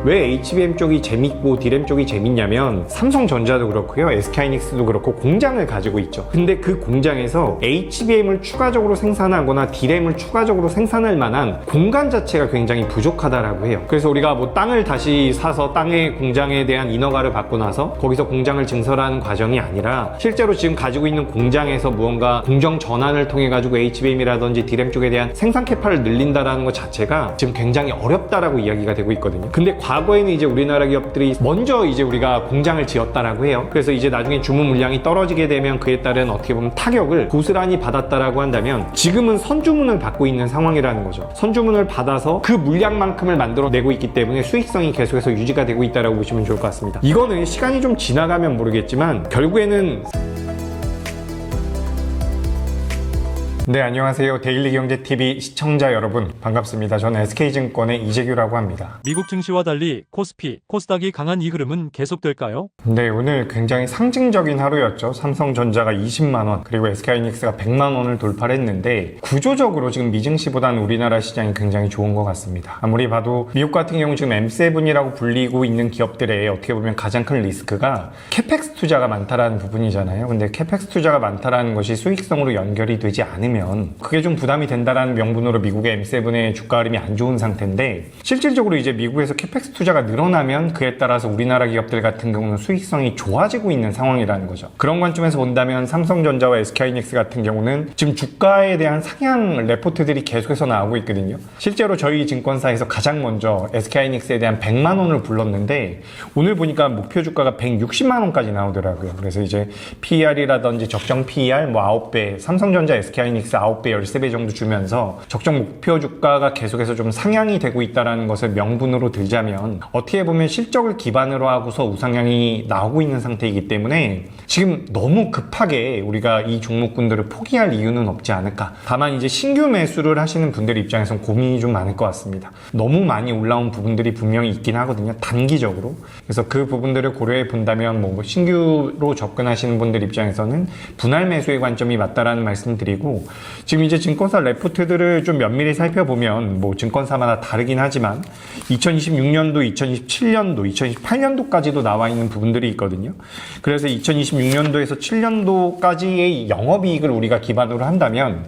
왜 HBM 쪽이 재밌고 D램 쪽이 재밌냐면 삼성전자도 그렇고요, SK하이닉스도 그렇고 공장을 가지고 있죠. 근데 그 공장에서 HBM을 추가적으로 생산하거나 D램을 추가적으로 생산할 만한 공간 자체가 굉장히 부족하다라고 해요. 그래서 우리가 뭐 땅을 다시 사서 땅의 공장에 대한 인허가를 받고 나서 거기서 공장을 증설하는 과정이 아니라 실제로 지금 가지고 있는 공장에서 무언가 공정 전환을 통해 가지고 HBM이라든지 D램 쪽에 대한 생산 캐파를 늘린다라는 것 자체가 지금 굉장히 어렵다라고 이야기가 되고 있거든요. 근데 과거에는 이제 우리나라 기업들이 먼저 이제 우리가 공장을 지었다라고 해요. 그래서 이제 나중에 주문 물량이 떨어지게 되면 그에 따른 어떻게 보면 타격을 고스란히 받았다라고 한다면 지금은 선주문을 받고 있는 상황이라는 거죠. 선주문을 받아서 그 물량만큼을 만들어내고 있기 때문에 수익성이 계속해서 유지가 되고 있다라고 보시면 좋을 것 같습니다. 이거는 시간이 좀 지나가면 모르겠지만 결국에는 네, 안녕하세요. 데일리경제TV 시청자 여러분, 반갑습니다. 저는 SK증권의 이재규라고 합니다. 미국 증시와 달리 코스피, 코스닥이 강한 이 흐름은 계속될까요? 네, 오늘 굉장히 상징적인 하루였죠. 삼성전자가 20만원, 그리고 SK하이닉스가 100만원을 돌파를 했는데 구조적으로 지금 미증시보다는 우리나라 시장이 굉장히 좋은 것 같습니다. 아무리 봐도 미국 같은 경우 지금 M7이라고 불리고 있는 기업들의 어떻게 보면 가장 큰 리스크가 캐펙스 투자가 많다라는 부분이잖아요. 근데 캐펙스 투자가 많다라는 것이 수익성으로 연결이 되지 않으면 그게 좀 부담이 된다라는 명분으로 미국의 M7의 주가 흐름이 안 좋은 상태인데, 실질적으로 이제 미국에서 캐펙스 투자가 늘어나면 그에 따라서 우리나라 기업들 같은 경우는 수익성이 좋아지고 있는 상황이라는 거죠. 그런 관점에서 본다면 삼성전자와 SK하이닉스 같은 경우는 지금 주가에 대한 상향 레포트들이 계속해서 나오고 있거든요. 실제로 저희 증권사에서 가장 먼저 SK하이닉스에 대한 100만 원을 불렀는데 오늘 보니까 목표 주가가 160만 원까지 나오더라고요. 그래서 이제 PER이라든지 적정 PER 뭐 9배, 삼성전자, SK하이닉스 9배, 13배 정도 주면서 적정 목표 주가가 계속해서 좀 상향이 되고 있다는 것을 명분으로 들자면 어떻게 보면 실적을 기반으로 하고서 우상향이 나오고 있는 상태이기 때문에 지금 너무 급하게 우리가 이 종목군들을 포기할 이유는 없지 않을까. 다만 이제 신규 매수를 하시는 분들 입장에서는 고민이 좀 많을 것 같습니다. 너무 많이 올라온 부분들이 분명히 있긴 하거든요, 단기적으로. 그래서 그 부분들을 고려해 본다면 뭐 신규로 접근하시는 분들 입장에서는 분할 매수의 관점이 맞다라는 말씀을 드리고, 지금 이제 증권사 레포트들을 좀 면밀히 살펴보면 뭐 증권사마다 다르긴 하지만 2026년도, 2027년도, 2028년도까지도 나와 있는 부분들이 있거든요. 그래서 2026년도에서 7년도까지의 영업이익을 우리가 기반으로 한다면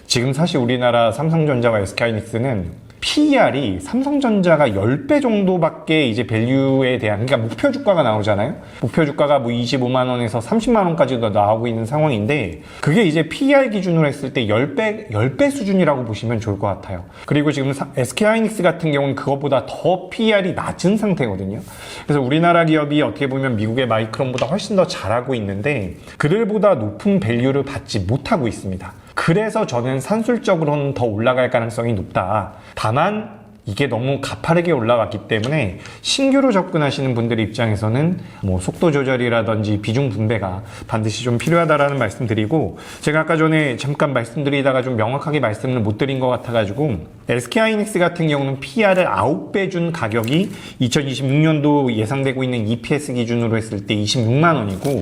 지금 사실 우리나라 삼성전자와 SK하이닉스는 PER이 삼성전자가 10배 정도밖에 이제 밸류에 대한, 그러니까 목표 주가가 나오잖아요. 목표 주가가 뭐 25만원에서 30만원까지도 나오고 있는 상황인데 그게 이제 PER 기준으로 했을 때 10배 수준이라고 보시면 좋을 것 같아요. 그리고 지금 SK하이닉스 같은 경우는 그것보다 더 PER이 낮은 상태거든요. 그래서 우리나라 기업이 어떻게 보면 미국의 마이크론보다 훨씬 더 잘하고 있는데 그들보다 높은 밸류를 받지 못하고 있습니다. 그래서 저는 산술적으로는 더 올라갈 가능성이 높다. 다만 이게 너무 가파르게 올라왔기 때문에 신규로 접근하시는 분들 입장에서는 뭐 속도 조절이라든지 비중 분배가 반드시 좀 필요하다라는 말씀 드리고, 제가 아까 전에 잠깐 말씀드리다가 좀 명확하게 말씀을 못 드린 것 같아가지고 SK하이닉스 같은 경우는 PER을 9배 준 가격이 2026년도 예상되고 있는 EPS 기준으로 했을 때 26만 원이고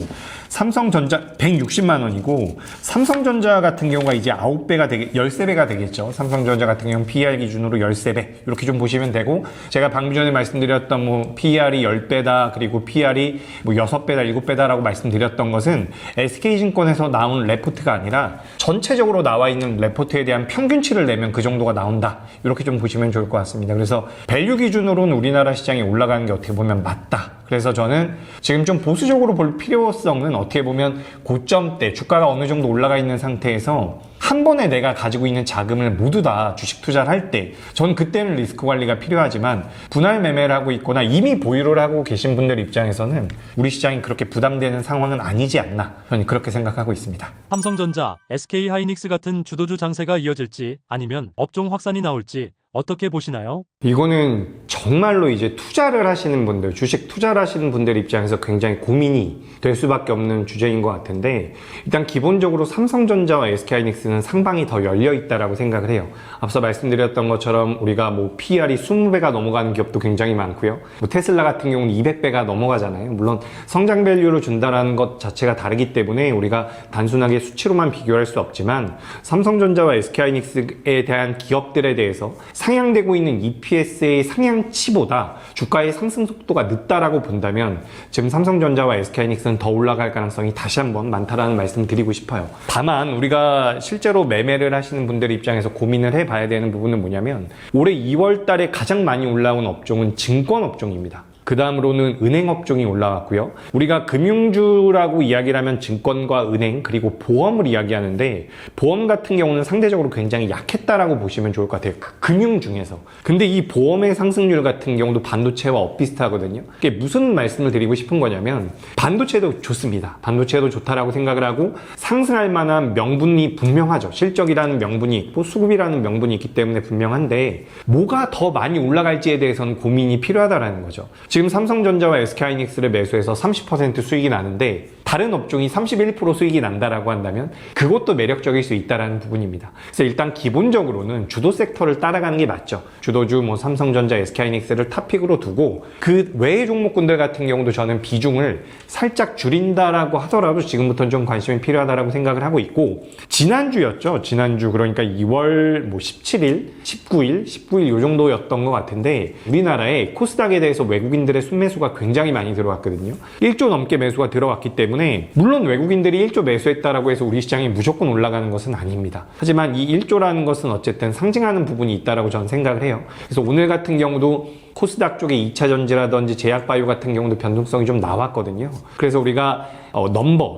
삼성전자 160만 원이고 삼성전자 같은 경우가 이제 9배가 13배가 되겠죠. 삼성전자 같은 경우는 PER 기준으로 13배 이렇게 좀 보시면 되고, 제가 방금 전에 말씀드렸던 뭐 PER이 10배다 그리고 PER이 뭐 6배다 7배다라고 말씀드렸던 것은 SK증권에서 나온 레포트가 아니라 전체적으로 나와 있는 레포트에 대한 평균치를 내면 그 정도가 나온다, 이렇게 좀 보시면 좋을 것 같습니다. 그래서 밸류 기준으로는 우리나라 시장이 올라가는 게 어떻게 보면 맞다. 그래서 저는 지금 좀 보수적으로 볼 필요성은 어떻게 보면 고점대 주가가 어느 정도 올라가 있는 상태에서 한 번에 내가 가지고 있는 자금을 모두 다 주식 투자를 할 때 전 그때는 리스크 관리가 필요하지만 분할 매매를 하고 있거나 이미 보유를 하고 계신 분들 입장에서는 우리 시장이 그렇게 부담되는 상황은 아니지 않나, 저는 그렇게 생각하고 있습니다. 삼성전자, SK하이닉스 같은 주도주 장세가 이어질지 아니면 업종 확산이 나올지 어떻게 보시나요? 이거는 정말로 이제 투자를 하시는 분들, 주식 투자를 하시는 분들 입장에서 굉장히 고민이 될 수밖에 없는 주제인 것 같은데, 일단 기본적으로 삼성전자와 SK하이닉스는 상방이 더 열려 있다라고 생각을 해요. 앞서 말씀드렸던 것처럼 우리가 뭐 PER이 20배가 넘어가는 기업도 굉장히 많고요. 뭐 테슬라 같은 경우는 200배가 넘어가잖아요. 물론 성장 밸류를 준다는 것 자체가 다르기 때문에 우리가 단순하게 수치로만 비교할 수 없지만 삼성전자와 SK하이닉스에 대한 기업들에 대해서 상향되고 있는 EPS의 상향치보다 주가의 상승 속도가 늦다라고 본다면 지금 삼성전자와 SK하이닉스는 더 올라갈 가능성이 다시 한번 많다라는 말씀을 드리고 싶어요. 다만 우리가 실제로 매매를 하시는 분들 입장에서 고민을 해봐야 되는 부분은 뭐냐면 올해 2월 달에 가장 많이 올라온 업종은 증권 업종입니다. 그 다음으로는 은행 업종이 올라왔고요. 우리가 금융주라고 이야기를 하면 증권과 은행 그리고 보험을 이야기하는데 보험 같은 경우는 상대적으로 굉장히 약했다라고 보시면 좋을 것 같아요. 금융 중에서. 근데 이 보험의 상승률 같은 경우도 반도체와 엇비슷하거든요. 이게 무슨 말씀을 드리고 싶은 거냐면 반도체도 좋습니다. 반도체도 좋다라고 생각을 하고 상승할 만한 명분이 분명하죠. 실적이라는 명분이 있고 수급이라는 명분이 있기 때문에 분명한데 뭐가 더 많이 올라갈지에 대해서는 고민이 필요하다라는 거죠. 지금 삼성전자와 SK하이닉스를 매수해서 30% 수익이 나는데 다른 업종이 31% 수익이 난다라고 한다면 그것도 매력적일 수 있다는 부분입니다. 그래서 일단 기본적으로는 주도 섹터를 따라가는 게 맞죠. 주도주 삼성전자, SK하이닉스를 탑픽으로 두고 그 외의 종목군들 같은 경우도 저는 비중을 살짝 줄인다라고 하더라도 지금부터는 좀 관심이 필요하다라고 생각을 하고 있고 지난주였죠. 지난주 그러니까 2월 17일, 19일 요 정도였던 것 같은데 우리나라에 코스닥에 대해서 외국인들의 순매수가 굉장히 많이 들어왔거든요. 1조 넘게 매수가 들어왔기 때문에 물론 외국인들이 1조 매수했다라고 해서 우리 시장이 무조건 올라가는 것은 아닙니다. 하지만 이 1조라는 것은 어쨌든 상징하는 부분이 있다라고 저는 생각을 해요. 그래서 오늘 같은 경우도 코스닥 쪽에 2차전지라든지 제약바이오 같은 경우도 변동성이 좀 나왔거든요. 그래서 우리가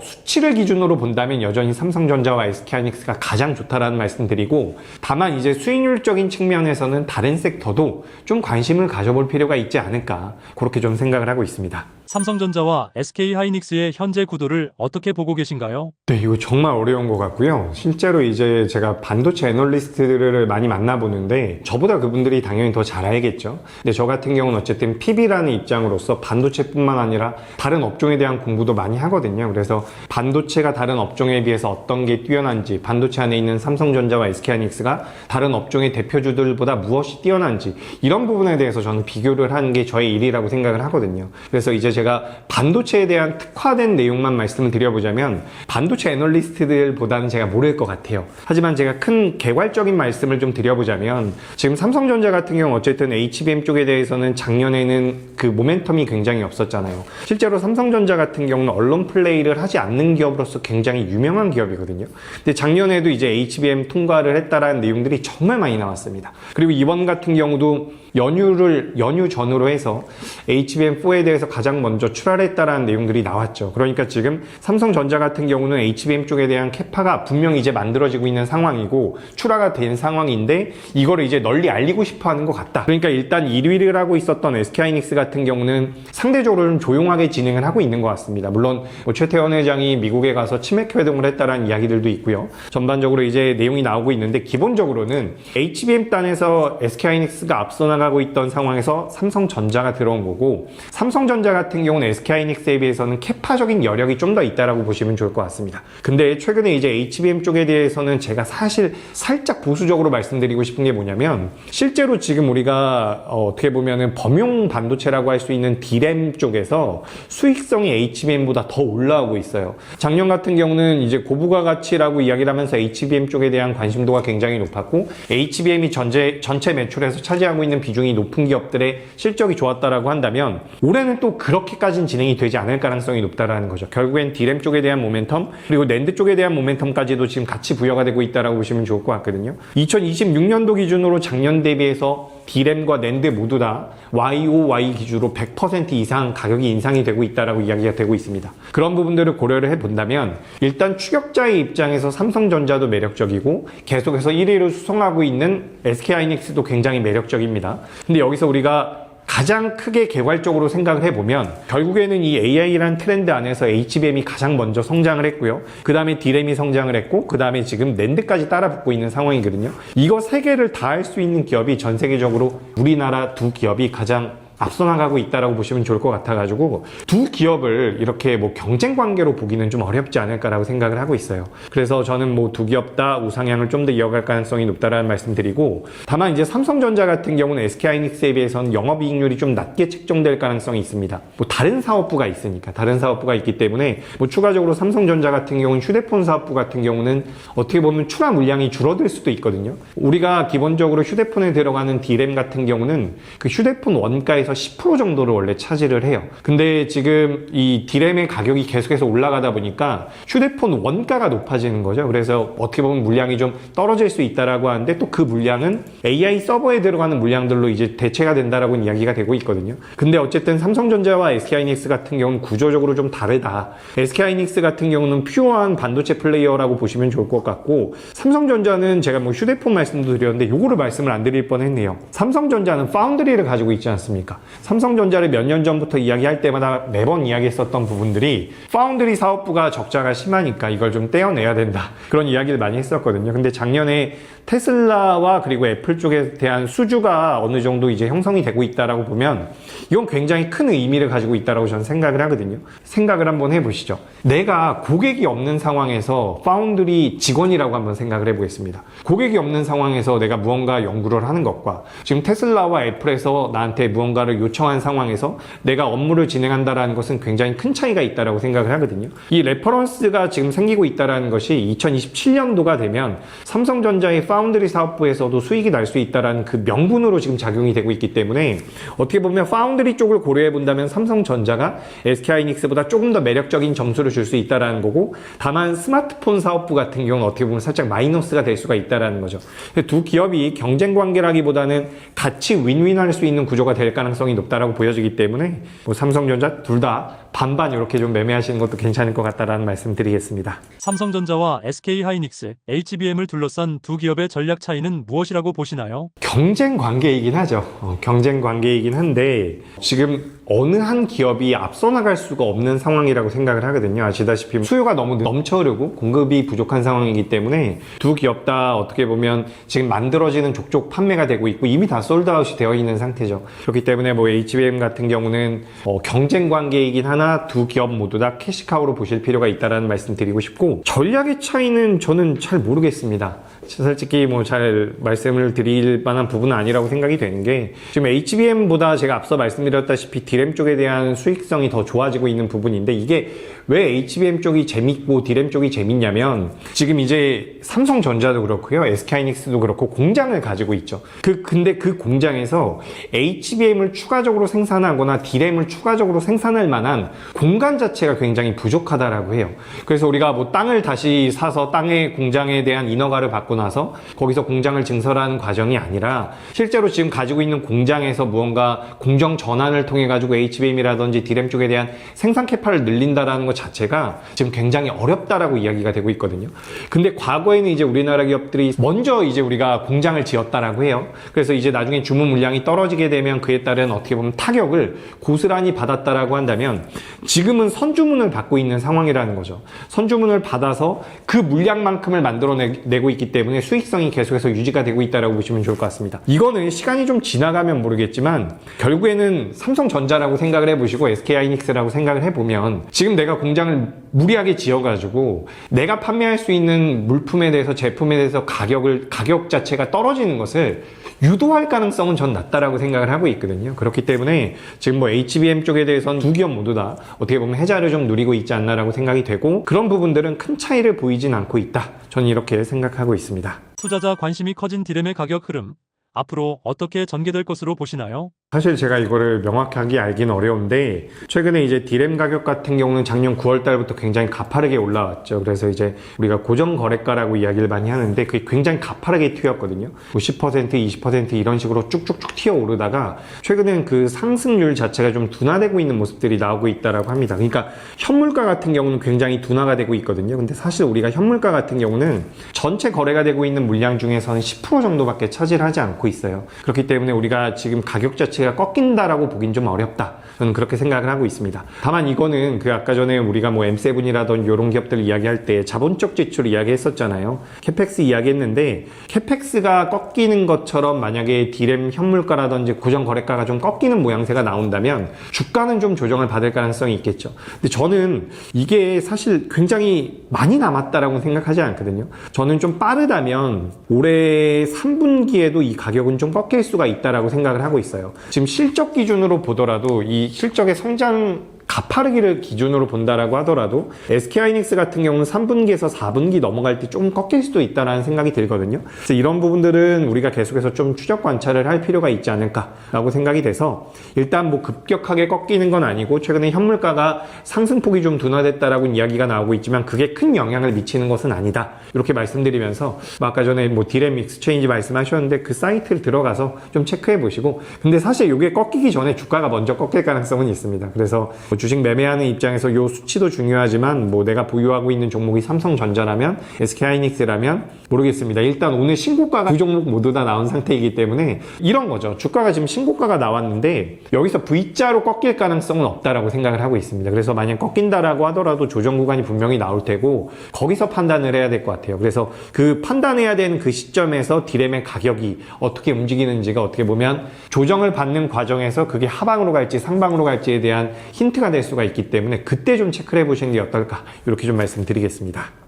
수치를 기준으로 본다면 여전히 삼성전자와 SK하이닉스가 가장 좋다라는 말씀드리고 다만 이제 수익률적인 측면에서는 다른 섹터도 좀 관심을 가져볼 필요가 있지 않을까 그렇게 좀 생각을 하고 있습니다. 삼성전자와 SK하이닉스의 현재 구도를 어떻게 보고 계신가요? 네, 이거 정말 어려운 것 같고요. 실제로 이제 제가 반도체 애널리스트들을 많이 만나보는데 저보다 그분들이 당연히 더 잘 알겠죠. 근데 저 같은 경우는 어쨌든 PB라는 입장으로서 반도체뿐만 아니라 다른 업종에 대한 공부도 많이 하거든요. 그래서 반도체가 다른 업종에 비해서 어떤 게 뛰어난지, 반도체 안에 있는 삼성전자와 SK하이닉스가 다른 업종의 대표주들보다 무엇이 뛰어난지 이런 부분에 대해서 저는 비교를 하는 게 저의 일이라고 생각을 하거든요. 그래서 이제 제가 반도체에 대한 특화된 내용만 말씀을 드려보자면 반도체 애널리스트들보다는 제가 모를 것 같아요. 하지만 제가 큰 개괄적인 말씀을 좀 드려보자면 지금 삼성전자 같은 경우 어쨌든 HBM 쪽에 대해서는 작년에는 그 모멘텀이 굉장히 없었잖아요. 실제로 삼성전자 같은 경우는 언론 플레이를 하지 않는 기업으로서 굉장히 유명한 기업이거든요. 근데 작년에도 이제 HBM 통과를 했다라는 내용들이 정말 많이 나왔습니다. 그리고 이번 같은 경우도 연유 전후로 해서 HBM4에 대해서 가장 먼저 출하를 했다라는 내용들이 나왔죠. 그러니까 지금 삼성전자 같은 경우는 HBM 쪽에 대한 캐파가 분명히 이제 만들어지고 있는 상황이고 출하가 된 상황인데 이거를 이제 널리 알리고 싶어 하는 것 같다. 그러니까 일단 1위를 하고 있었던 SK하이닉스 같은 경우는 상대적으로는 조용하게 진행을 하고 있는 것 같습니다. 물론 최태원 회장이 미국에 가서 치맥 회동을 했다라는 이야기들도 있고요. 전반적으로 이제 내용이 나오고 있는데 기본적으로는 HBM 단에서 SK하이닉스가 앞서 나가고 있던 상황에서 삼성전자가 들어온 거고 삼성전자 같은 경우는 SK하이닉스에 비해서는 캐파적인 여력이 좀 더 있다라고 보시면 좋을 것 같습니다. 근데 최근에 이제 HBM 쪽에 대해서는 제가 사실 살짝 보수적으로 말씀드리고 싶은 게 뭐냐면 실제로 지금 우리가 어떻게 보면은 범용 반도체라고 할 수 있는 D램 쪽에서 수익성이 HBM보다 더 올라오고 있어요. 작년 같은 경우는 이제 고부가 가치라고 이야기를 하면서 HBM 쪽에 대한 관심도가 굉장히 높았고 HBM이 전체 매출에서 차지하고 있는 비중이 높은 기업들의 실적이 좋았다라고 한다면 올해는 또 그렇게까지는 진행이 되지 않을 가능성이 높다라는 거죠. 결국엔 D램 쪽에 대한 모멘텀 그리고 낸드 쪽에 대한 모멘텀까지도 지금 같이 부여가 되고 있다라고 보시면 좋을 것 같거든요. 2026년도 기준으로 작년 대비해서 D램과 낸드 모두 다 YOY 기준으로 100% 이상 가격이 인상이 되고 있다라고 이야기가 되고 있습니다. 그런 부분들을 고려를 해본다면 일단 추격자의 입장에서 삼성전자도 매력적이고 계속해서 1위를 수성하고 있는 SK하이닉스도 굉장히 매력적입니다. 근데 여기서 우리가 가장 크게 개괄적으로 생각을 해보면 결국에는 이 AI라는 트렌드 안에서 HBM이 가장 먼저 성장을 했고요. 그 다음에 D램이 성장을 했고 그 다음에 지금 낸드까지 따라붙고 있는 상황이거든요. 이거 세 개를 다 할 수 있는 기업이 전 세계적으로 우리나라 두 기업이 가장 앞서 나가고 있다라고 보시면 좋을 것 같아가지고 두 기업을 이렇게 뭐 경쟁 관계로 보기는 좀 어렵지 않을까라고 생각을 하고 있어요. 그래서 저는 뭐 두 기업 다 우상향을 좀 더 이어갈 가능성이 높다라는 말씀드리고, 다만 이제 삼성전자 같은 경우는 SK하이닉스에 비해서는 영업이익률이 좀 낮게 책정될 가능성이 있습니다. 뭐 다른 사업부가 있으니까, 다른 사업부가 있기 때문에 뭐 추가적으로 삼성전자 같은 경우는 휴대폰 사업부 같은 경우는 어떻게 보면 추가 물량이 줄어들 수도 있거든요. 우리가 기본적으로 휴대폰에 들어가는 D램 같은 경우는 그 휴대폰 원가에서 10% 정도를 원래 차지를 해요. 근데 지금 이 D램의 가격이 계속해서 올라가다 보니까 휴대폰 원가가 높아지는 거죠. 그래서 어떻게 보면 물량이 좀 떨어질 수 있다라고 하는데, 또 그 물량은 AI 서버에 들어가는 물량들로 이제 대체가 된다라고 이야기가 되고 있거든요. 근데 어쨌든 삼성전자와 SK하이닉스 같은 경우는 구조적으로 좀 다르다. SK하이닉스 같은 경우는 퓨어한 반도체 플레이어라고 보시면 좋을 것 같고, 삼성전자는 제가 뭐 휴대폰 말씀도 드렸는데 요거를 말씀을 안 드릴 뻔했네요. 삼성전자는 파운드리를 가지고 있지 않습니까? 삼성전자를 몇 년 전부터 이야기할 때마다 매번 이야기했었던 부분들이 파운드리 사업부가 적자가 심하니까 이걸 좀 떼어내야 된다, 그런 이야기를 많이 했었거든요. 근데 작년에 테슬라와 그리고 애플 쪽에 대한 수주가 어느 정도 이제 형성이 되고 있다라고 보면 이건 굉장히 큰 의미를 가지고 있다라고 저는 생각을 하거든요. 생각을 한번 해보시죠. 내가 고객이 없는 상황에서 파운드리 직원이라고 한번 생각을 해보겠습니다. 고객이 없는 상황에서 내가 무언가 연구를 하는 것과 지금 테슬라와 애플에서 나한테 무언가를 요청한 상황에서 내가 업무를 진행한다라는 것은 굉장히 큰 차이가 있다라고 생각을 하거든요. 이 레퍼런스가 지금 생기고 있다라는 것이 2027년도가 되면 삼성전자의 파운드리 사업부에서도 수익이 날 수 있다라는 그 명분으로 지금 작용이 되고 있기 때문에, 어떻게 보면 파운드리 쪽을 고려해 본다면 삼성전자가 SK하이닉스보다 조금 더 매력적인 점수를 줄 수 있다라는 거고, 다만 스마트폰 사업부 같은 경우는 어떻게 보면 살짝 마이너스가 될 수가 있다라는 거죠. 두 기업이 경쟁 관계라기보다는 같이 윈윈할 수 있는 구조가 될 가능성이 높다라고 보여지기 때문에 뭐 삼성전자 둘 다 반반 이렇게 좀 매매하시는 것도 괜찮을 것 같다라는 말씀 드리겠습니다. 삼성전자와 SK하이닉스, HBM을 둘러싼 두 기업의 전략 차이는 무엇이라고 보시나요? 경쟁 관계이긴 하죠. 경쟁 관계이긴 한데 지금 어느 한 기업이 앞서 나갈 수가 없는 상황이라고 생각을 하거든요. 아시다시피 수요가 너무 넘쳐 흐르고 공급이 부족한 상황이기 때문에 두 기업 다 어떻게 보면 지금 만들어지는 족족 판매가 되고 있고 이미 다 솔드아웃이 되어 있는 상태죠. 그렇기 때문에 뭐 HBM 같은 경우는 경쟁 관계이긴 하나 두 기업 모두 다 캐시카우로 보실 필요가 있다는 말씀 드리고 싶고, 전략의 차이는 저는 잘 모르겠습니다. 솔직히 뭐 잘 말씀을 드릴 만한 부분은 아니라고 생각이 되는 게, 지금 HBM보다 제가 앞서 말씀드렸다시피 D램 쪽에 대한 수익성이 더 좋아지고 있는 부분인데, 이게 왜 HBM 쪽이 재밌고 D램 쪽이 재밌냐면, 지금 이제 삼성전자도 그렇고요, SK하이닉스도 그렇고 공장을 가지고 있죠. 근데 그 공장에서 HBM을 추가적으로 생산하거나 D램을 추가적으로 생산할 만한 공간 자체가 굉장히 부족하다라고 해요. 그래서 우리가 뭐 땅을 다시 사서 땅의 공장에 대한 인허가를 받고 나서 거기서 공장을 증설하는 과정이 아니라, 실제로 지금 가지고 있는 공장에서 무언가 공정 전환을 통해 가지고 HBM이라든지 D램 쪽에 대한 생산 캐파를 늘린다라는 것 자체가 지금 굉장히 어렵다라고 이야기가 되고 있거든요. 근데 과거에는 이제 우리나라 기업들이 먼저 이제 우리가 공장을 지었다라고 해요. 그래서 이제 나중에 주문 물량이 떨어지게 되면 그에 따른 어떻게 보면 타격을 고스란히 받았다라고 한다면, 지금은 선주문을 받고 있는 상황이라는 거죠. 선주문을 받아서 그 물량만큼을 만들어내고 있기 때문에 수익성이 계속해서 유지가 되고 있다고 보시면 좋을 것 같습니다. 이거는 시간이 좀 지나가면 모르겠지만 결국에는 삼성전자라고 생각을 해보시고 SK하이닉스라고 생각을 해보면, 지금 내가 공장을 무리하게 지어가지고 내가 판매할 수 있는 물품에 대해서, 제품에 대해서 가격 자체가 떨어지는 것을 유도할 가능성은 전 낮다라고 생각을 하고 있거든요. 그렇기 때문에 지금 뭐 HBM 쪽에 대해서는 두 기업 모두 다 어떻게 보면 해자를 좀 누리고 있지 않나라고 생각이 되고, 그런 부분들은 큰 차이를 보이진 않고 있다, 저는 이렇게 생각하고 있습니다. 투자자 관심이 커진 D램의 가격 흐름, 앞으로 어떻게 전개될 것으로 보시나요? 사실 제가 이거를 명확하게 알기는 어려운데, 최근에 이제 D램 가격 같은 경우는 작년 9월 달부터 굉장히 가파르게 올라왔죠. 그래서 이제 우리가 고정 거래가라고 이야기를 많이 하는데 그게 굉장히 가파르게 튀었거든요. 뭐 10%, 20% 이런 식으로 쭉쭉쭉 튀어오르다가 최근엔 그 상승률 자체가 좀 둔화되고 있는 모습들이 나오고 있다라고 합니다. 그러니까 현물가 같은 경우는 굉장히 둔화가 되고 있거든요. 근데 사실 우리가 현물가 같은 경우는 전체 거래가 되고 있는 물량 중에서는 10% 정도밖에 차지를 하지 않고 있어요. 그렇기 때문에 우리가 지금 가격 자체 자체가 꺾인다라고 보긴 좀 어렵다. 저는 그렇게 생각을 하고 있습니다. 다만 이거는 그 아까 전에 우리가 뭐 M7이라던 이런 기업들 이야기할 때 자본적 지출 이야기했었잖아요. 캐펙스 이야기했는데 캐펙스가 꺾이는 것처럼 만약에 디램 현물가라든지 고정 거래가가 좀 꺾이는 모양새가 나온다면 주가는 좀 조정을 받을 가능성이 있겠죠. 근데 저는 이게 사실 굉장히 많이 남았다라고 생각하지 않거든요. 저는 좀 빠르다면 올해 3분기에도 이 가격은 좀 꺾일 수가 있다라고 생각을 하고 있어요. 지금 실적 기준으로 보더라도 이 실적의 성장 가파르기를 기준으로 본다라고 하더라도 SK하이닉스 같은 경우는 3분기에서 4분기 넘어갈 때 좀 꺾일 수도 있다라는 생각이 들거든요. 그래서 이런 부분들은 우리가 계속해서 좀 추적 관찰을 할 필요가 있지 않을까라고 생각이 돼서 일단 뭐 급격하게 꺾이는 건 아니고 최근에 현물가가 상승폭이 좀 둔화됐다라고 이야기가 나오고 있지만 그게 큰 영향을 미치는 것은 아니다. 이렇게 말씀드리면서 뭐 아까 전에 뭐 디램 익스체인지 말씀하셨는데 그 사이트를 들어가서 좀 체크해 보시고 근데 사실 이게 꺾이기 전에 주가가 먼저 꺾일 가능성은 있습니다. 그래서 뭐 주식 매매하는 입장에서 요 수치도 중요하지만 뭐 내가 보유하고 있는 종목이 삼성전자라면 SK하이닉스라면 모르겠습니다. 일단 오늘 신고가가 두 종목 모두 다 나온 상태이기 때문에 이런 거죠. 주가가 지금 신고가가 나왔는데 여기서 V자로 꺾일 가능성은 없다라고 생각을 하고 있습니다. 그래서 만약 꺾인다라고 하더라도 조정 구간이 분명히 나올 테고 거기서 판단을 해야 될 것 같아요. 그래서 그 판단해야 되는 그 시점에서 디램의 가격이 어떻게 움직이는지가 어떻게 보면 조정을 받는 과정에서 그게 하방으로 갈지 상방으로 갈지에 대한 힌트가 될 수가 있기 때문에 그때 좀 체크를 해보시는 게 어떨까 이렇게 좀 말씀드리겠습니다.